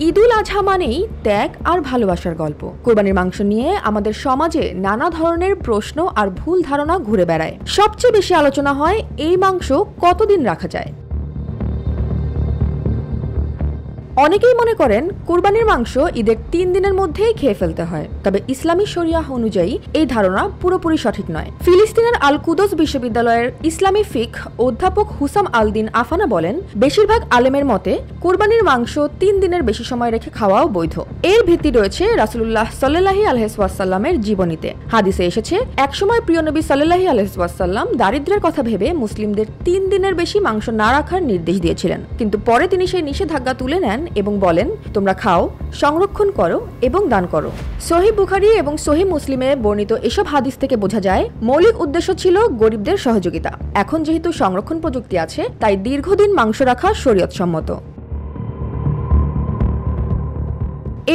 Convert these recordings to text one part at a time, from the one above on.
ঈদুল আজহা মানেই ত্যাগ আর ভালোবাসার গল্প। কোরবানির মাংস নিয়ে আমাদের সমাজে নানা ধরনের প্রশ্ন আর ভুল ধারণা ঘুরে বেড়ায়। সবচেয়ে বেশি আলোচনা হয় এই মাংস কতদিন রাখা যায়। অনেকেই মনে করেন কোরবানির মাংস ঈদের ৩ দিনের মধ্যেই খেয়ে ফেলতে হয়, তবে ইসলামী শরিয়াহ অনুযায়ী এই ধারণা পুরোপুরি সঠিক নয়। ফিলিস্তিনের আল কুদস বিশ্ববিদ্যালয়ের ইসলামী ফিক অধ্যাপক হুসাম আল-দিন আফানা বলেন, বেশিরভাগ আলেমের মতে কোরবানির মাংস ৩ দিনের বেশি সময় রেখে খাওয়াও বৈধ। এর ভিত্তি রয়েছে রাসূলুল্লাহ সাল্লাল্লাহু আলাইহি ওয়াসাল্লামের জীবনীতে। হাদিসে এসেছে, একসময় প্রিয় নবী সাল্লাল্লাহু আলাইহি ওয়াসাল্লাম দারিদ্র্যের কথা ভেবে মুসলিমদের ৩ দিনের বেশি মাংস না রাখার নির্দেশ দিয়েছিলেন, কিন্তু পরে তিনি সেই নিষেধাজ্ঞা তুলে নেন এবং বলেন, তোমরা খাও, সংরক্ষণ করো এবং দান করো। সহিহ বুখারী এবং সহিহ মুসলিমে বর্ণিত এসব হাদিস থেকে বোঝা যায় মৌলিক উদ্দেশ্য ছিল গরিবদের সহযোগিতা। এখন যেহেতু সংরক্ষণ প্রযুক্তি আছে, তাই দীর্ঘদিন মাংস রাখা শরীয়তসম্মত।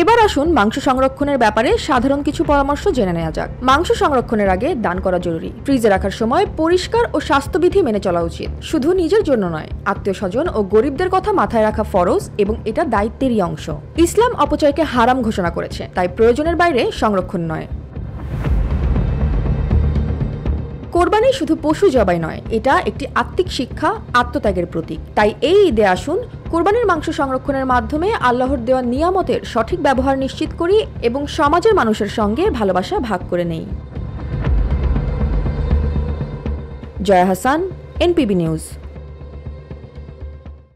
এবার আসুন মাংস সংরক্ষণের ব্যাপারে সাধারণ কিছু পরামর্শ জেনে নেওয়া যাক। মাংস সংরক্ষণের আগে দান করা জরুরি। ফ্রিজে রাখার সময় পরিষ্কার ও স্বাস্থ্যবিধি মেনে চলা উচিত। শুধু নিজের জন্য নয়, আত্মীয় স্বজন ও গরিবদের কথা মাথায় রাখা ফরজ এবং এটা দায়িত্বেরই অংশ। ইসলাম অপচয়কে হারাম ঘোষণা করেছে, তাই প্রয়োজনের বাইরে সংরক্ষণ নয়। কোরবানি শুধু পশু জবাই নয়, এটা একটি আত্মিক শিক্ষা, আত্মত্যাগের প্রতীক। তাই এই ঈদে আসুন কোরবানির মাংস সংরক্ষণের মাধ্যমে আল্লাহর দেওয়া নিয়ামতের সঠিক ব্যবহার নিশ্চিত করি এবং সমাজের মানুষের সঙ্গে ভালোবাসা ভাগ করে নেই। Jaya Hasan, NPB news.